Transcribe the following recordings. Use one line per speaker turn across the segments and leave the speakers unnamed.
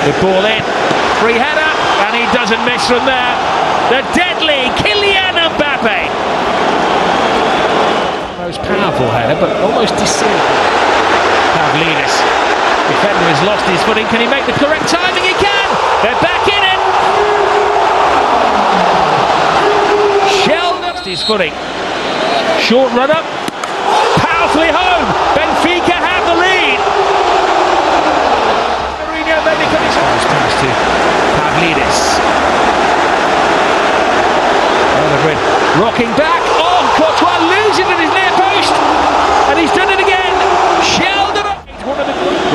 The ball in, free header, and he doesn't miss from there. The deadly Kylian Mbappe. Most powerful header, but almost deceived. Pavlidis. Defender has lost his footing. Can he make the correct timing? He can. They're back in it. Sheldon lost his footing. Short run up. Powerfully home. Benfica have the lead. Pass to Pavlidis. Madrid rocking back. Oh, Courtois losing at his near post, and he's done it again. Sheldon.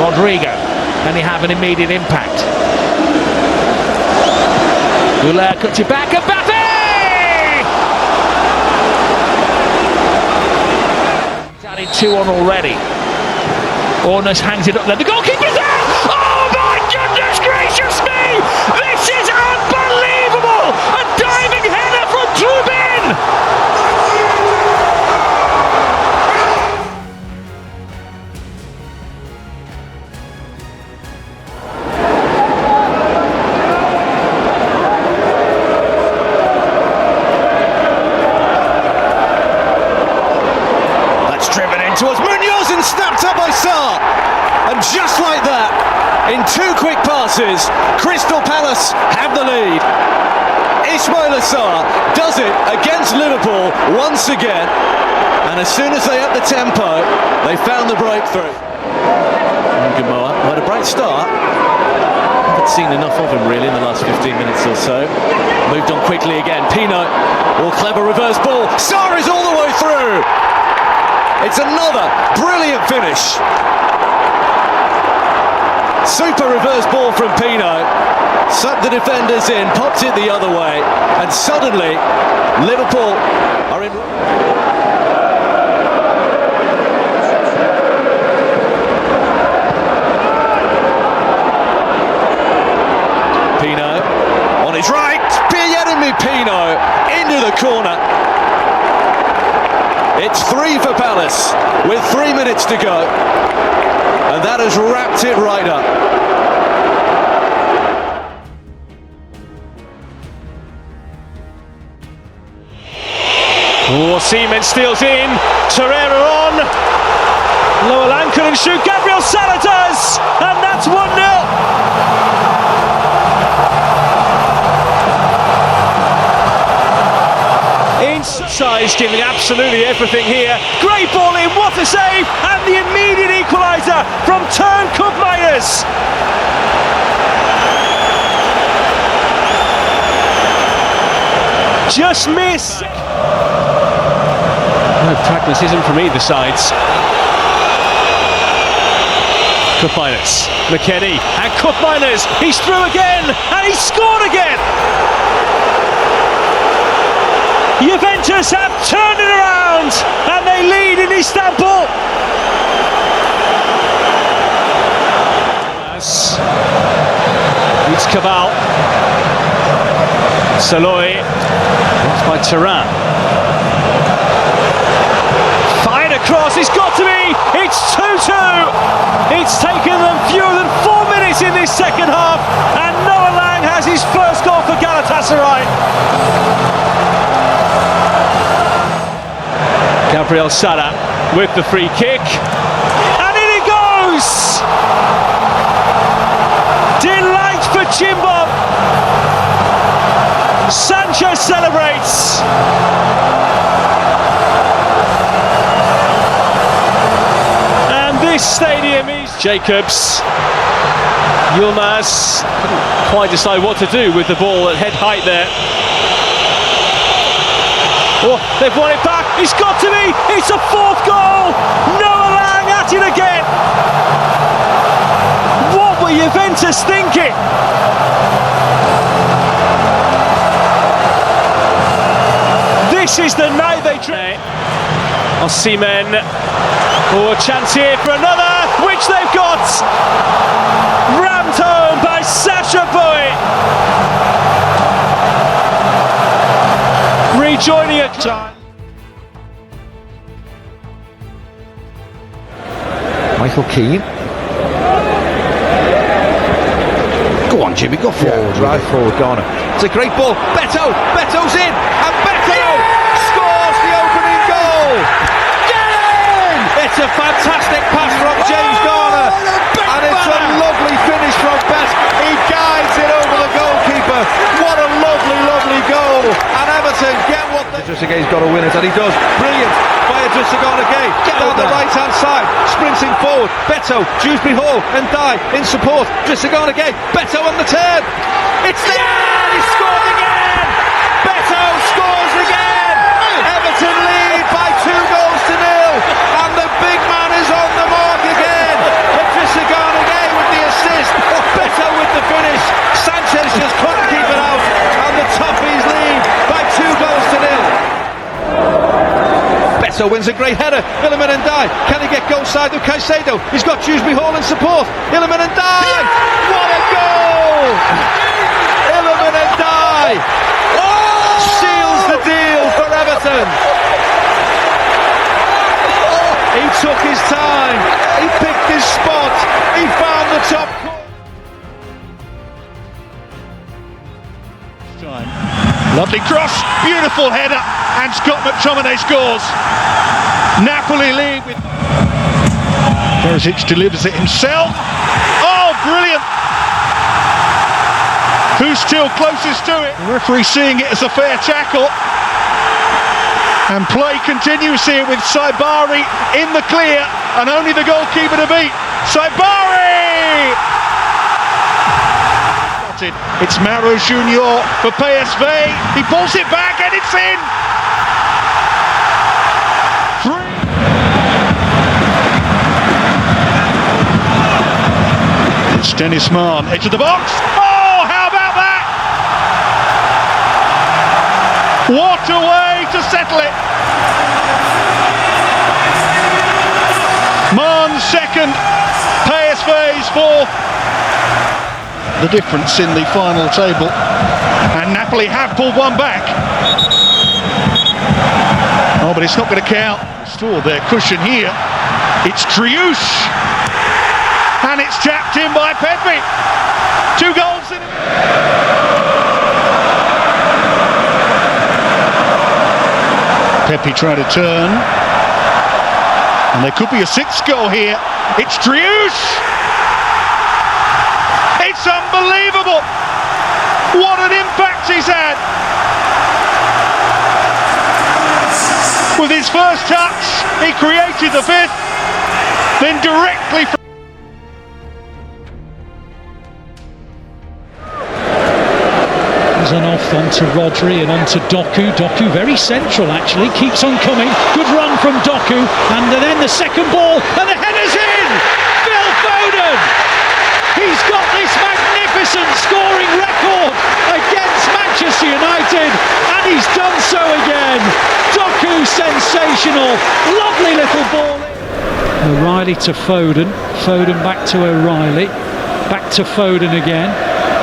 Rodrigo. Can he have an immediate impact? Ula cuts it back. Mbappe! He's added 2 on already. Ornus hangs it up there. The goalkeeper's there! Oh my goodness gracious me! This is unbelievable! A diving header from Trubin!
That's driven into us. Munoz and snapped up by Sarr. And just like that, in 2 quick passes, Crystal Palace have the lead. Ismaila Sarr does it against Liverpool once again. And as soon as they up the tempo, they found the breakthrough. Gamoa had a bright start. Haven't seen enough of him really in the last 15 minutes or so. Moved on quickly again. Pino, all clever reverse ball. Sarr is all the way through. It's another brilliant finish. Super reverse ball from Pino, sucked the defenders in, popped it the other way, and suddenly Liverpool are in. Pino on his right, Pierre-Emerick Pino into the corner. It's 3 for Palace with 3 minutes to go. And that has wrapped it right up.
Oh, Seaman steals in. Torreira on. Lower Lang couldn't shoot. Gabriel Sala does. And that's 1-0. Size giving absolutely everything here. Great ball in, what a save, and the immediate equaliser from Turn Koopmeiners. Just miss. No pragmatism from either sides. Koopmeiners, McKennie, and Koopmeiners. He's through again, and he's scored again. Juventus have turned it around and they lead in Istanbul. It's Cabal. Saloy. Blocked by Turan. Fine across, it's got to be. It's 2-2. It's taken them fewer than 4 minutes in this second half, and Noah Lang has his first goal for Galatasaray. Gabriel Sala with the free kick, and in it goes! Delight for Jimbo. Sanchez celebrates. And this stadium is Jacobs. Yilmaz couldn't quite decide what to do with the ball at head height there. Oh, they've won it back. It's got to be. It's a 4th goal. Noah Lang at it again. What were Juventus thinking? This is the night they train. Osimhen. Oh, a chance here for another, which they've got. Rammed home by Sacha Boey. Rejoining a time.
Michael Keane.
Jimmy, go forward.
Right forward, Garner. It's a great ball. Beto's in, and Beto scores the opening goal. Get in! It's a fantastic pass from James Garner, and it's a lovely finish from Bet. He guides it over the goalkeeper. What a lovely, lovely goal! And Everton get what they... Trezeguet's got to win it, and he does. Brilliant by Trezeguet. Get down the right-hand side, sprinting forward. Beto, Dewsbury Hall, and Dye in support. Trezeguet, Beto on the turn. It's there! He scored again! Beto scores again! Everton lead by 2 goals to 0, and the big man is on the mark again. Trezeguet with the assist. Beto with the finish. Sanchez just couldn't keep it out, and the Toffees lead by 2 goals to 0. Beto wins a great header. Iliman and Dye. Can he get goal side of Caicedo? He's got Dewsbury Hall in support. Iliman and Dye. What a goal! Iliman and Dye seals the deal for Everton. He took his time. He picked his spot. He found the top corner.
Lovely cross, beautiful header, and Scott McTominay scores. Napoli lead with... Perisic delivers it himself. Oh, brilliant! Who's still closest to it? The referee seeing it as a fair tackle. And play continues here with Saibari in the clear, and only the goalkeeper to beat. Saibari! It's Mauro Junior for PSV. He pulls it back and it's in. 3. It's Dennis Mann, edge of the box. Oh, how about that? What a way to settle it. Mann's second, PSV's fourth. The difference in the final table, and Napoli have pulled one back. Oh, but it's not going to count. Restored their cushion here. It's Triush, and it's tapped in by Pedri. 2 goals in it. Pepe trying to turn, and there could be a 6th goal here. It's Triush. It's unbelievable! What an impact he's had! With his first touch, he created the 5th, then directly from...
And off onto Rodri and onto Doku. Doku very central actually, keeps on coming. Good run from Doku, and then the second ball, and the header's in! Phil Foden! He's got this magnificent scoring record against Manchester United, and he's done so again. Doku sensational, lovely little ball. O'Reilly to Foden, Foden back to O'Reilly, back to Foden again,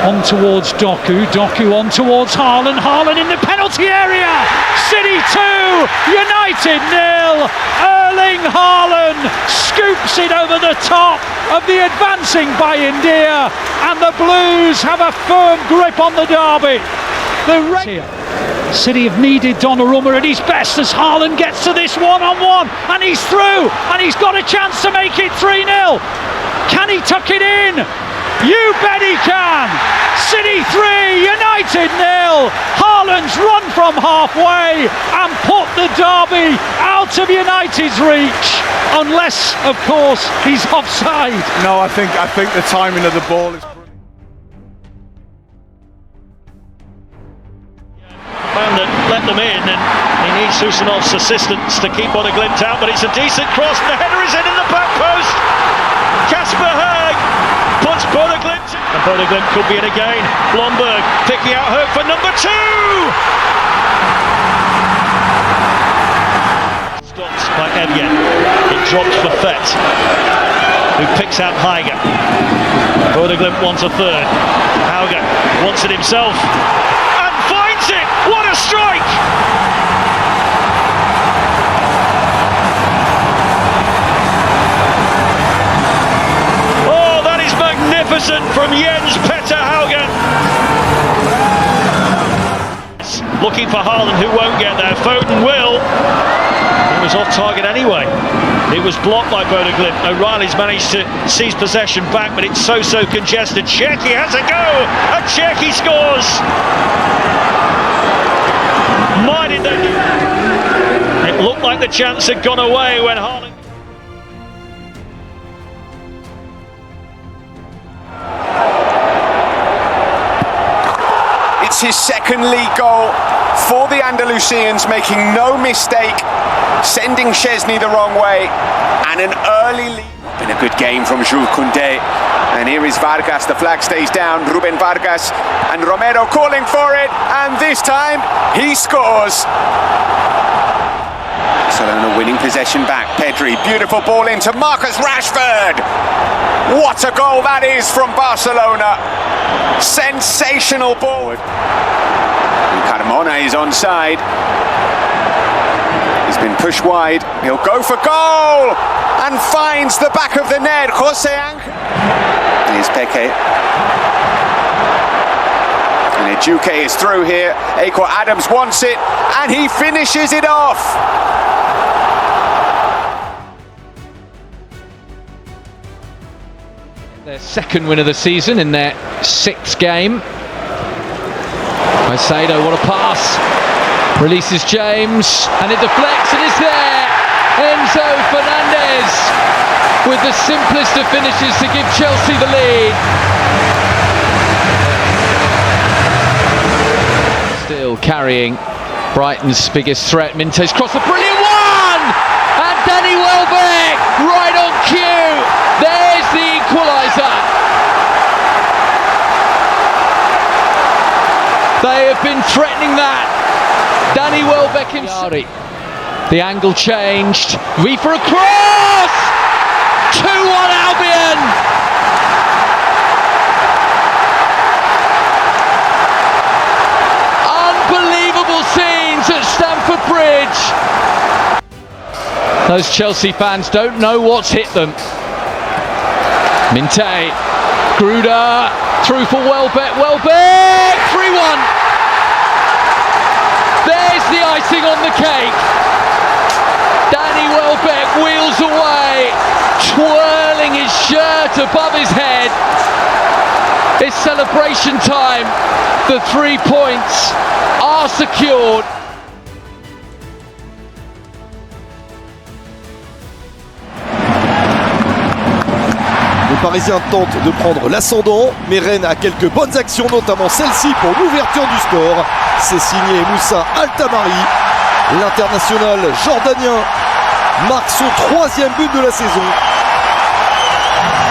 on towards Doku, Doku on towards Haaland, Haaland in the penalty area. City 2, United 0. Erling Haaland scoops it over the top of the advancing Bayern, and the Blues have a firm grip on the derby. City have needed Donnarumma at his best as Haaland gets to this one-on-one, and he's through, and he's got a chance to make it 3-0. Can he tuck it in? You bet he can! City 3, United 0. Haaland's run from halfway and put the derby out of United's reach, unless, of course, he's offside.
No, I think the timing of the ball is...
Man that let them in, and he needs Husanov's assistance to keep Bodo Glimt out, but it's a decent cross, and the header is in the back post. Kasper Høeg puts Bodo Glimt in. And Bodo Glimt could be in again. Blomberg picking out Høeg for number 2. Stopped by Evjen. It drops for Fett, who picks out Høeg. Bodo Glimt wants a third. Høeg wants it himself. Finds it! What a strike! Oh, that is magnificent from Jens Petter Haugen. looking for Haaland, who won't get there. Foden will. It was off target anyway. It was blocked by Bodo Glimt. O'Reilly's managed to seize possession back, but it's so congested. Cherki has a go, and Cherki scores. My did they... It looked like the chance had gone away when Haaland...
It's his second league goal for the Andalusians, making no mistake, sending Szczesny the wrong way, and an early lead. Been a good game from Jules Koundé, and here is Vargas. The flag stays down. Ruben Vargas and Romero calling for it, and this time he scores. Barcelona winning possession back. Pedri, beautiful ball into Marcus Rashford. What a goal that is from Barcelona. Sensational ball. Carmona is onside. He's been pushed wide. He'll go for goal and finds the back of the net. Jose Angel. Here's Peque. And Ejuke is through here. Aqua Adams wants it and he finishes it off.
Their second win of the season in their sixth game. Caicedo, what a pass. Releases James, and it deflects, and it's there. Enzo Fernandez with the simplest of finishes to give Chelsea the lead. Still carrying Brighton's biggest threat. Minte's cross, a brilliant one! And Danny Welbeck, right on cue. There's the equaliser. They have been threatening that. Danny Welbeck himself. The angle changed. V for a cross! 2-1 Albion! Unbelievable scenes at Stamford Bridge. Those Chelsea fans don't know what's hit them. Minte, Gruder, through for Welbeck, 3-1! There's the icing on the cake. Danny Welbeck wheels away, twirling his shirt above his head. It's celebration time. The 3 points are secured.
Les Parisiens tentent de prendre l'ascendant, mais Rennes a quelques bonnes actions, notamment celle-ci pour l'ouverture du score. C'est signé Moussa Altamari. L'international jordanien marque son 3e but de la saison.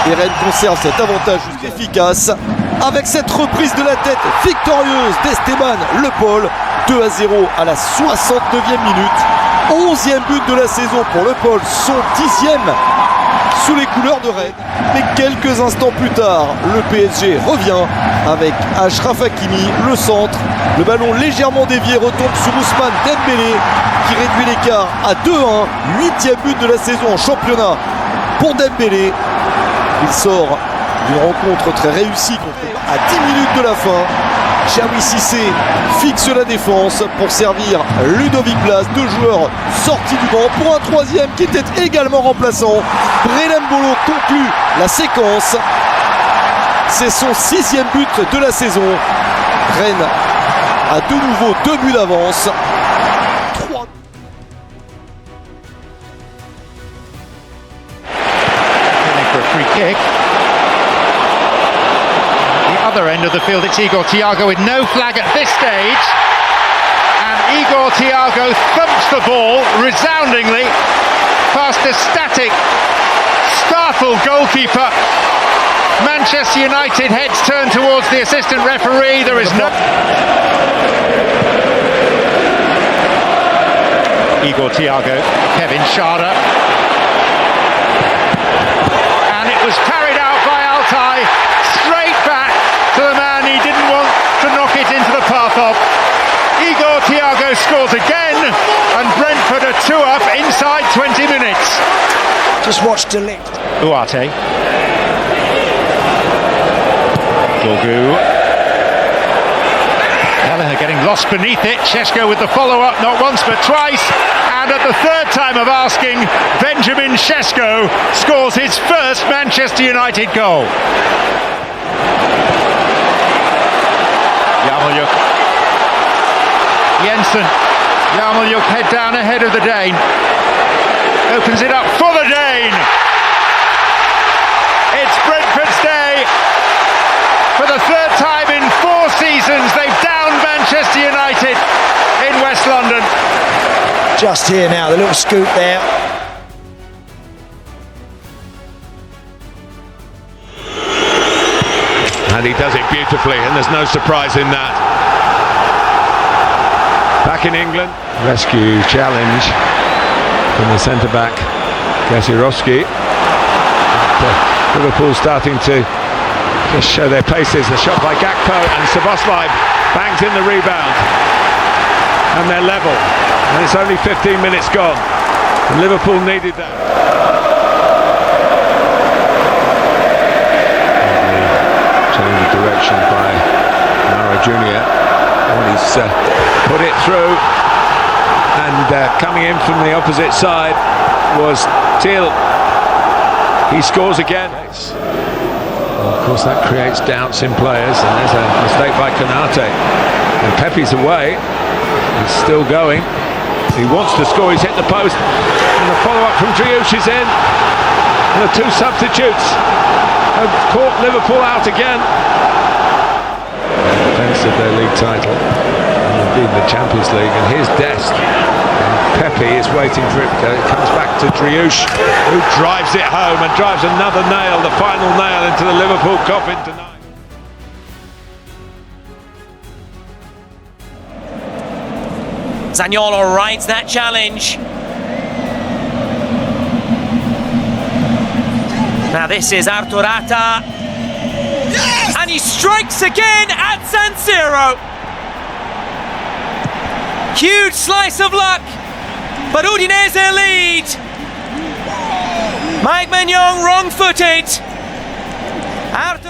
Et Rennes conserve cet avantage efficace avec cette reprise de la tête victorieuse d'Esteban Le Paul. 2-0 à la 69e minute. 11e but de la saison pour Le Paul, son 10e sous les couleurs de Rennes. Mais quelques instants plus tard, le PSG revient avec Achraf Hakimi, le centre. Le ballon légèrement dévié retombe sur Ousmane Dembélé qui réduit l'écart à 2-1. 8e but de la saison en championnat pour Dembélé. Il sort d'une rencontre très réussie à 10 minutes de la fin. Xavi Cissé fixe la défense pour servir Ludovic Blas, 2 joueurs sortis du banc pour un 3e qui était également remplaçant. Bodo conclut la séquence. C'est son 6e but de la saison. Rennes a de nouveau 2 buts d'avance. 3.
For a free kick. Other end of the field, it's Igor Thiago with no flag at this stage, and Igor Thiago thumps the ball resoundingly past the static, startled goalkeeper. Manchester United heads turn towards the assistant referee. There is no... Igor Thiago, Kevin Schade, and it was carried out by Altay straight back to the man he didn't want to knock it into the path of. Igor Thiago scores again, and Brentford are 2 up inside 20 minutes.
Just watch De Ligt.
Duarte. Dorgu. Gallagher getting lost beneath it. Šeško with the follow-up, not once but twice. And at the third time of asking, Benjamin Šeško scores his first Manchester United goal. Yarmolyuk. Jensen. Yarmolyuk head down ahead of the Dane. Opens it up for the Dane. It's Brentford's day. For the third time in 4 seasons, they've downed Manchester United in West London.
Just here now, the little scoop there.
And he does it beautifully, and there's no surprise in that. Back in England, rescue challenge from the centre-back, Gasiorowski. Liverpool starting to just show their paces. The shot by Gakpo, and Szoboszlai bangs in the rebound. And they're level. And it's only 15 minutes gone. And Liverpool needed that. Change of direction by Mara Jr. And he's put it through. And coming in from the opposite side was Till. He scores again. Well, of course, that creates doubts in players, and there's a mistake by Konate. And Pepe's away. He's still going. He wants to score. He's hit the post. And the follow-up from Driouche is in. And the 2 substitutes have caught Liverpool out again. Defence of their league title, and indeed the Champions League, and here's Dest. Pepe is waiting for it. It comes back to Driouche, who drives it home and drives another nail, the final nail into the Liverpool coffin tonight.
Zaniolo rides that challenge. Now this is Arturata. Yes! And he strikes again at San Siro. Huge slice of luck. But Udinese lead. Mike Maignan wrong-footed.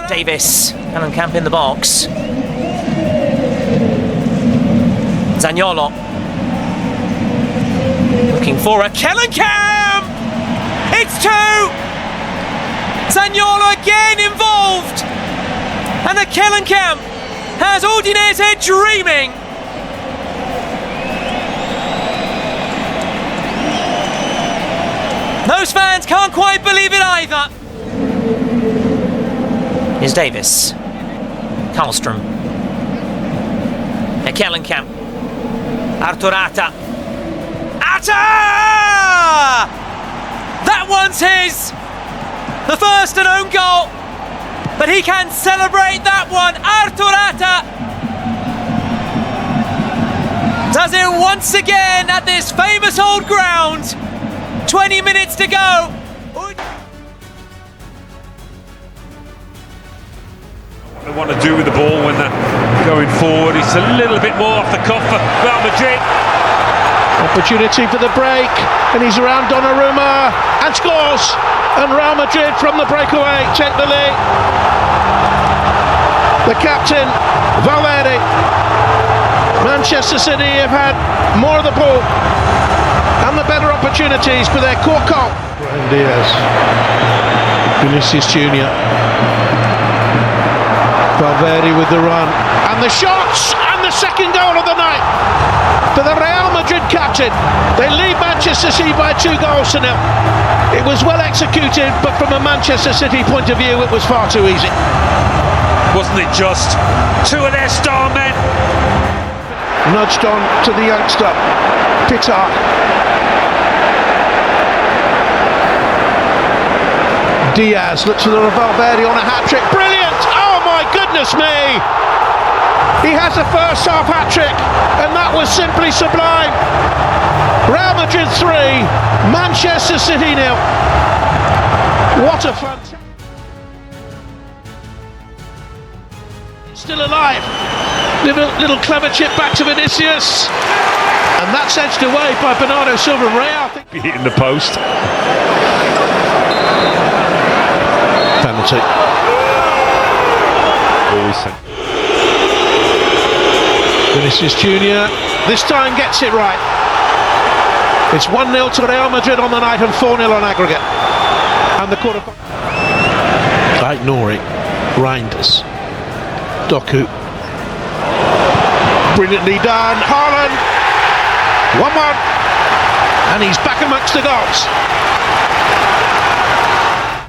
Davis, Alan Camp in the box. Zaniolo. Looking for a Kellenkamp. It's 2. Zaniolo again involved. And the Kellenkamp has Udinese dreaming. Those fans can't quite believe it either. Here's Davis. Karlström. Kellenkamp. Arturata. Atta! That one's his. The first and own goal. But he can celebrate that one. Arturata does it once again at this famous old ground. 20 minutes to go.
What they want to do with the ball when they're going forward. It's a little bit more off the cuff for Real Madrid.
Opportunity for the break, and he's around Donnarumma and scores. And Real Madrid from the breakaway take the lead. The captain, Valverde. Manchester City have had more of the ball and the better opportunities for their core goal. Brian Diaz, Vinicius Junior, Valverde with the run, and the shots, and the second goal of the night for the Real Madrid captain. They lead Manchester City by 2 goals to 0. It was well executed, but from a Manchester City point of view, it was far too easy.
Wasn't it just 2 of their star men?
Nudged on to the youngster, Pitar. Diaz looks for the Valverde on a hat-trick. Brilliant! Oh my goodness me! He has a first half hat-trick, and that was simply sublime. Real Madrid 3, Manchester City 0. What a fantastic... Still alive. Little clever chip back to Vinicius. And that's edged away by Bernardo Silva. Real
hitting the post.
Penalty. Vinicius Junior this time gets it right. It's 1-0 to Real Madrid on the night and 4-0 on aggregate. And the quarter. Ignore it. Reinders. Doku. Brilliantly done. Haaland. 1-1. And he's back amongst the goals.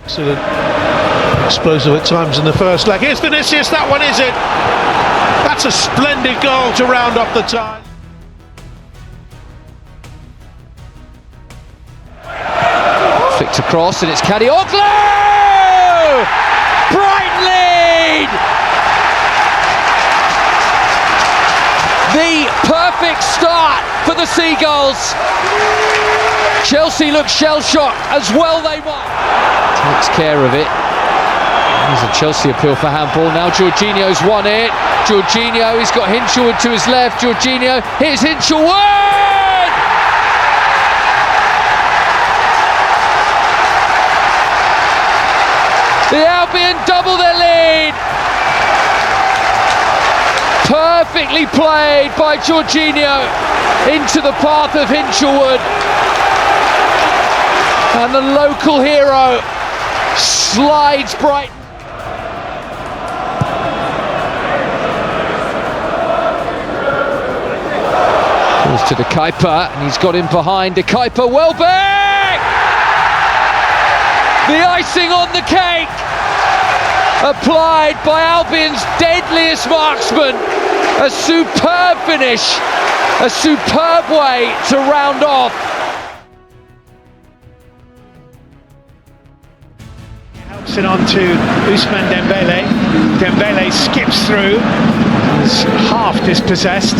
Excellent. Explosive at times in the first leg. Here's Vinicius. That one is it. That's a splendid goal to round off the tie.
Flicked across and it's Kadioglu! Brighton lead! The perfect start for the Seagulls. Chelsea look shell-shocked as well they might. Takes care of it. There's a Chelsea appeal for handball. Now Jorginho's won it. Jorginho, he's got Hinchelwood to his left. Jorginho, here's Hinchelwood! The Albion double their lead. Perfectly played by Jorginho into the path of Hinchelwood. And the local hero slides Brighton. Goes to the Kuiper, and he's got him behind. The Kuiper, Welbeck! The icing on the cake, applied by Albion's deadliest marksman. A superb finish, a superb way to round off.
Helps it on to Ousmane Dembele. Dembele skips through, is half dispossessed.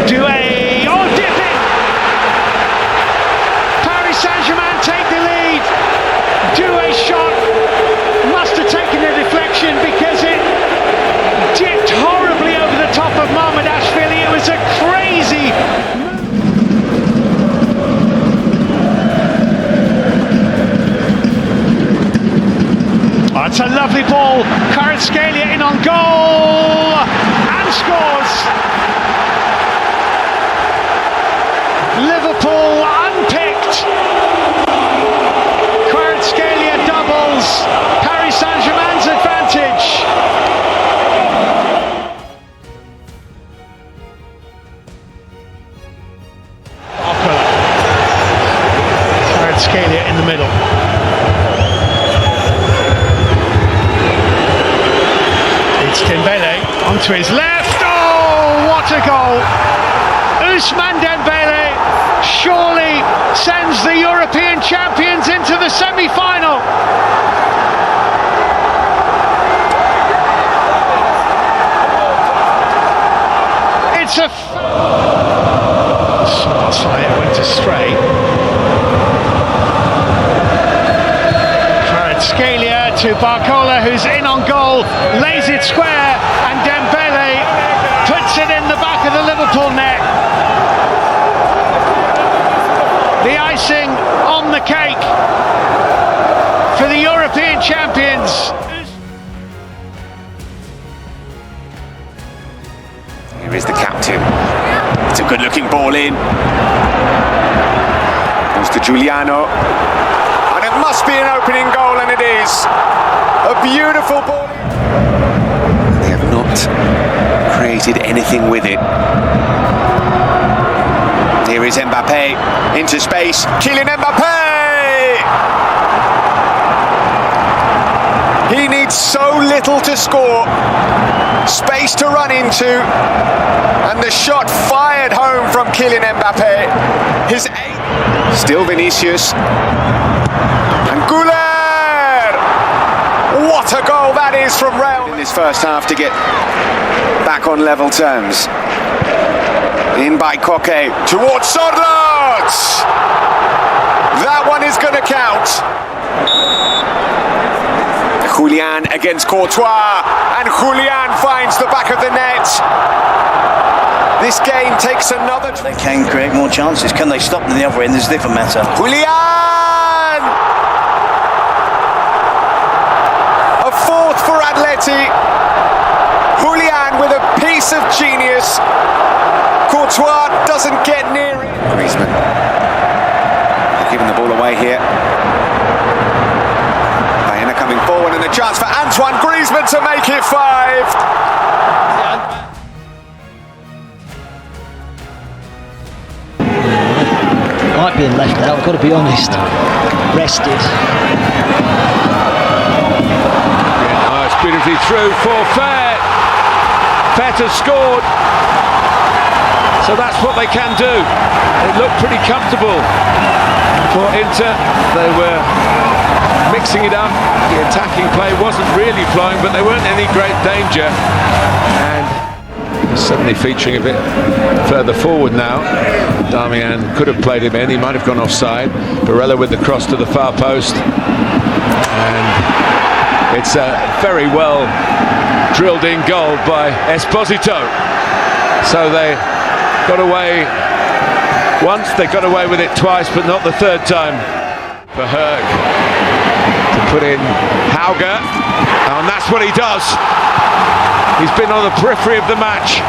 Doué, oh, dipping! Paris Saint-Germain take the lead. Doué's shot must have taken a deflection because it dipped horribly over the top of Mamardashvili. It was a crazy move. Oh, it's a lovely ball. Kvaratskhelia in on goal and scores. Liverpool unpicked. Kvaratskhelia doubles Paris Saint-Germain's advantage. Kvaratskhelia in the middle. It's Dembele onto his left. Oh, what a goal! Ousmane Dembele surely sends the European champions into the semi-final. It's a it went astray. Kvaratskhelia to Barcola, who's in on goal, lays it square, and Dembele puts it in the back of the Liverpool net. The icing on the cake for the European champions.
Here is the captain. It's a good-looking ball in. Goes to Giuliano. And it must be an opening goal, and it is. A beautiful ball in. They have not created anything with it. Here is Mbappe into space. Kylian Mbappe! He needs so little to score. Space to run into. And the shot fired home from Kylian Mbappe. His eighth. Still Vinicius. And Güler! What a goal that is from Real in this first half to get back on level terms. In by Koke towards Sorloth. That one is going to count. Julian against Courtois, and Julian finds the back of the net. This game takes another.
They can create more chances. Can they stop them the other end? This is a different matter.
Julian! A fourth for Atleti. Julian with a piece piece of genius. Courtois doesn't get near it. Griezmann. They're giving the ball away here. Bayern coming forward and a chance for Antoine Griezmann to make it 5.
Might be left out, I've got to be honest. Rested.
Oh, it's beautifully through for Fett. Fett has scored. So that's what they can do. It looked pretty comfortable for Inter. They were mixing it up. The attacking play wasn't really flowing, but they weren't in any great danger. And suddenly featuring a bit further forward now. Darmian could have played him in, he might have gone offside. Barella with the cross to the far post. And it's a very well drilled in goal by Esposito. So they got away once, they got away with it twice, but not the third time. For Herg to put in Hauger, and that's what he does. He's been on the periphery of the match,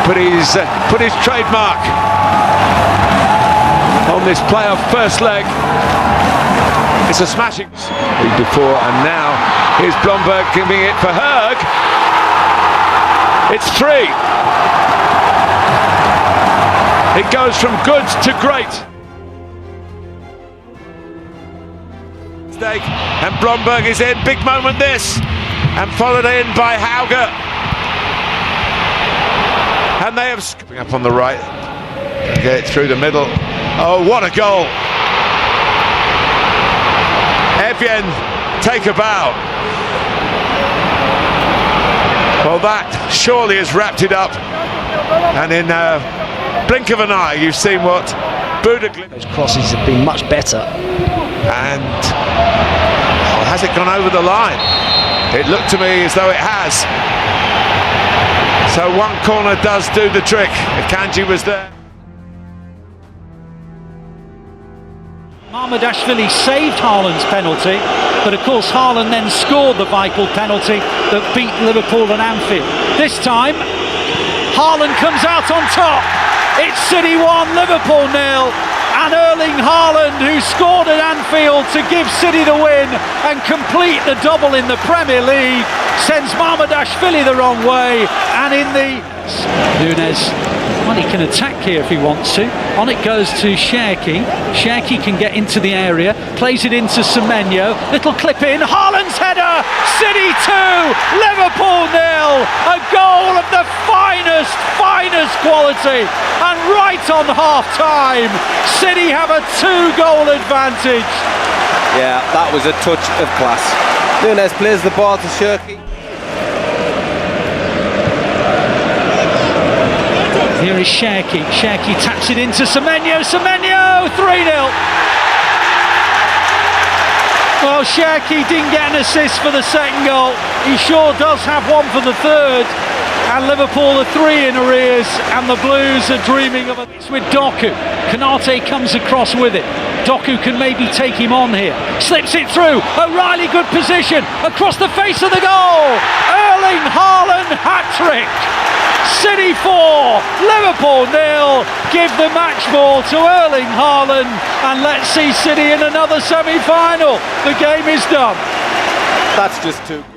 but he's put his trademark on this playoff first leg. It's a smashing before, and now here's Blomberg giving it for Herg. It's 3. It goes from good to great. And Blomberg is in, big moment this, and followed in by Hauger. And they have scooping up on the right, get it through the middle. Oh, what a goal! Evian, take a bow. Well, that surely has wrapped it up, and in a blink of an eye, you've seen what Bodo.
Those crosses have been much better.
And has it gone over the line? It looked to me as though it has. So one corner does do the trick. Akanji was there.
Mamardashvili saved Haaland's penalty, but of course Haaland then scored the vital penalty that beat Liverpool and Anfield. This time, Haaland comes out on top. It's City 1, Liverpool 0. And Erling Haaland, who scored at Anfield to give City the win and complete the double in the Premier League, sends Mamardashvili the wrong way. And in the Udinese, well, he can attack here if he wants to. On it goes to Cherki. Cherki can get into the area, plays it into Semenyo. Little clip in, Haaland's header. City 2, Liverpool 0. A goal of the finest quality. And right on half-time, City have a 2-goal advantage.
Yeah, that was a touch of class. Nunes plays the ball to Cherki.
Here is Cherki. Cherki taps it into Semenyo. Semenyo, 3-0. Well, Cherki didn't get an assist for the second goal. He sure does have one for the third. And Liverpool are 3 in arrears, and the Blues are dreaming of it. With Doku. Kanate comes across with it. Doku can maybe take him on here. Slips it through. O'Reilly, good position. Across the face of the goal. Erling Haaland hat-trick. City 4, Liverpool 0. Give the match ball to Erling Haaland, and let's see City in another semi-final. The game is done.
That's just too good.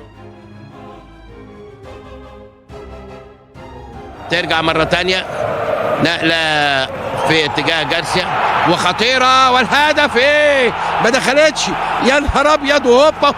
ترجع مرة تانية، نقلة في اتجاه جارسيا وخطيرة، والهدف ايه؟ ما دخلتش، يا نهار ابيض، وهوبا،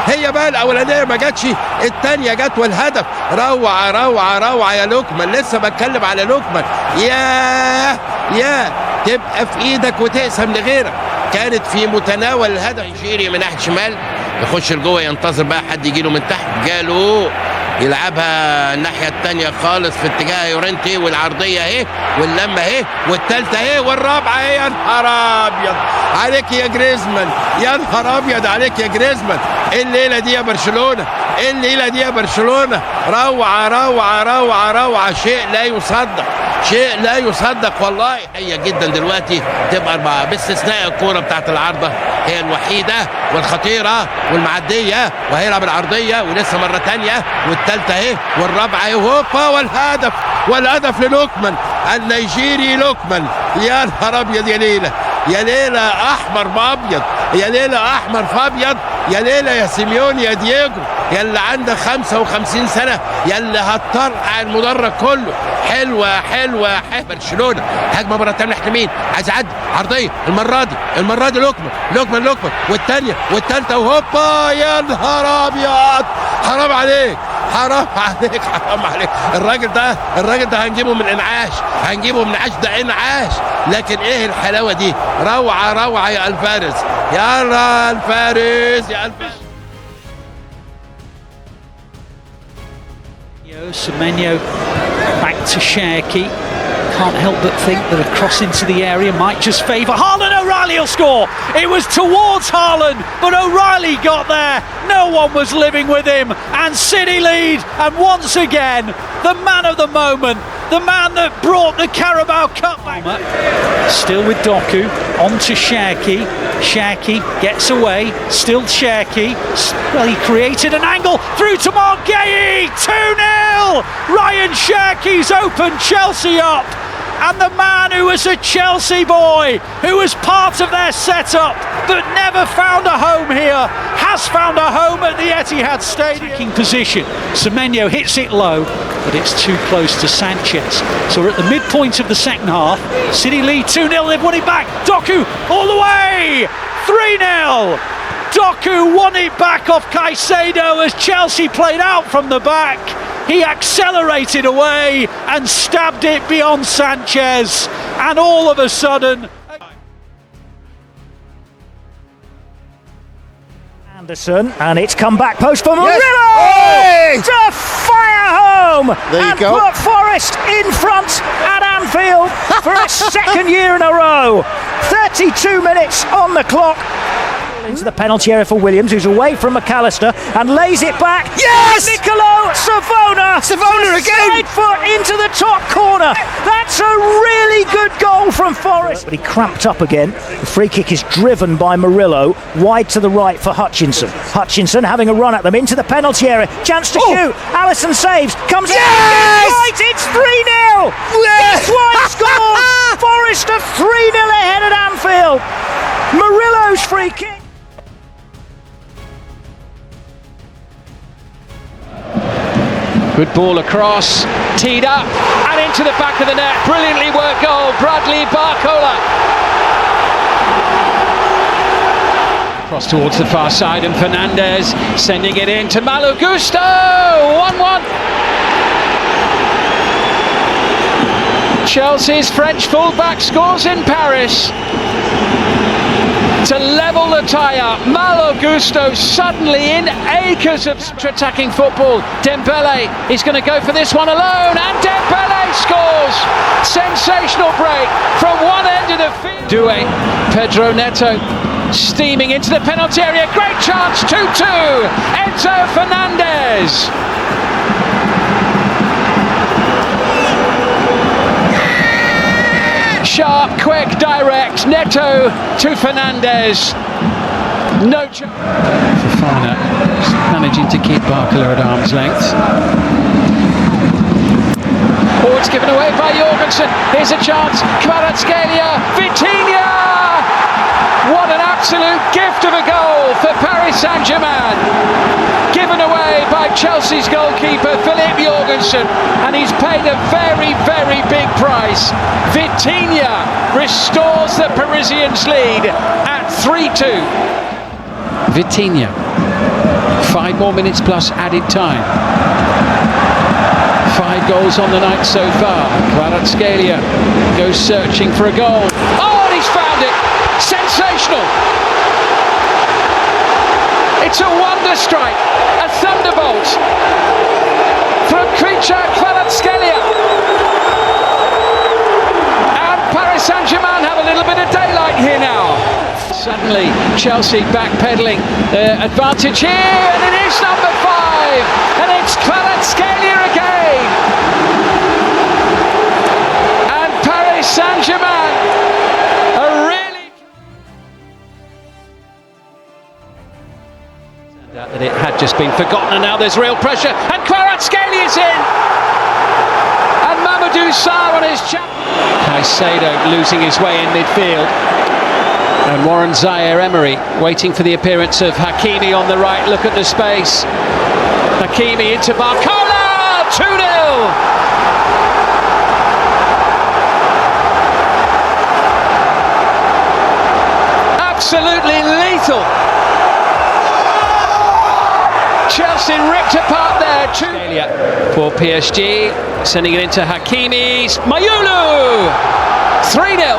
هي بقى الاولانية ما جاتش، الثانية جت والهدف. روعة روعة روعة يا لوكمان، لسه بتكلم على لوكمان. يا تبقى في ايدك وتقسم لغيرك. كانت في متناول الهدف. يشيري من ناحية شمال، يخش لجوه، ينتظر بقى حد يجي له من تحت، جاله يلعبها الناحية التانية خالص في اتجاه يورنتي، والعرضية اهي، واللمة اهي، والتالتة اهي، والرابعة اهي. يا نهار ابيض عليك يا جريزمان، يا نهار ابيض عليك يا جريزمان. الليلة دي يا برشلونة، الليلة دي يا برشلونة، روعة روعة روعة روعة، شيء لا يصدق. شيء لا يصدق والله. هي جدا دلوقتي تبقى 4 باستثناء الكوره بتاعت العارضه هي الوحيده والخطيره والمعديه، وهيلعب العرضيه ولسه مره ثانيه والثالثه اهي والرابعه اهي وهوبا والهدف للوكمان النيجيري لوكمان. يا نهار ابيض يا ليله، يا ليله احمر بابيض، يا ليله احمر فابيض، يا ليله يا سيميوني يا دييجو يا اللي عندك 55 سنه، يا اللي هتطرقع المدرج كله. حلوه برشلونه هجمه مره ثانيه ناحيه اليمين، عايز يعدي عرضيه المره دي لوكمان والثانيه والثالثه وهوبا. يا نهار ابيض، حرام عليك. الراجل ده هنجيبه من انعاش، ده انعاش. لكن ايه الحلاوه دي، روعه يا الفارس، يا الفارس.
Semenyo back to Cherki. Can't help but think that a cross into the area might just favour Haaland. O'Reilly will score. It was towards Haaland, but O'Reilly got there. No one was living with him, and City lead. And once again, the man of the moment, the man that brought the Carabao Cup back. Still with Doku, on to Cherki. Cherki gets away, still Cherki. Well, he created an angle through to Marguerite. 2-0. Ryan Cherki's opened Chelsea up. And the man who was a Chelsea boy, who was part of their setup, but never found a home here, has found a home at the Etihad Stadium. Attacking position, Semenyo hits it low, but it's too close to Sanchez. So we're at the midpoint of the second half. City lead 2-0, they've won it back. Doku all the way, 3-0. Doku won it back off Caicedo as Chelsea played out from the back. He accelerated away and stabbed it beyond Sanchez, and all of a sudden
Anderson, and it's come back post for Murillo to fire home and put Forest in front at Anfield for a second year in a row. 32 minutes on the clock. Into the penalty area for Williams, who's away from McAllister and lays it back. Yes! Nicolo Savona again! Side foot into the top corner. That's a really good goal from Forest. But he cramped up again. The free kick is driven by Murillo, wide to the right for Hutchinson. Hutchinson having a run at them into the penalty area. Chance to shoot. Alisson saves. Comes in. Right, it's 3-0. Yes! White scores. Forest are 3-0 ahead at Anfield. Murillo's free kick.
Good ball across, teed up and into the back of the net. Brilliantly worked goal, Bradley Barcola. Cross towards the far side and Fernandez sending it in to Malo Gusto. 1-1. Chelsea's French fullback scores in Paris to level the tie-up. Malo Gusto suddenly in acres of attacking football. Dembele is going to go for this one alone, and Dembele scores! Sensational break from one end of the field. Doué, Pedro Neto steaming into the penalty area. Great chance, 2-2. Enzo Fernandez. Sharp, quick, direct. Neto to Fernandez. No chance. Fofana managing to keep Barcola at arm's length. Oh, it's given away by Jorgensen. Here's a chance. Kvaratskhelia, Vitinha! What an absolute gift of a goal for Paris Saint-Germain. Given away by Chelsea's goalkeeper Philippe Jorgensen, and he's paid a very, very big price. Vitinha restores the Parisians' lead at 3-2. Vitinha, 5 more minutes plus added time. 5 goals on the night so far. Kvaratskhelia goes searching for a goal. Oh, and he's found it! Sensational! It's a wonder strike, a thunderbolt from Krejčar Kvaratskhelia. And Paris Saint-Germain have a little bit of daylight here now. Suddenly, Chelsea backpedaling. Advantage here, and it is number 5, and it's Kvaratskhelia again.
Saint-Germain are really... That it had just been forgotten, and now there's real pressure, and Kvaratskhelia is in! And Mamadou Sarr on his chap. Caicedo losing his way in midfield. And Warren Zaire-Emery waiting for the appearance of Hakimi on the right. Look at the space. Hakimi into Barcola! 2-0! Absolutely lethal! Chelsea ripped apart there. For PSG, sending it into Hakimi. Mayulu! 3-0.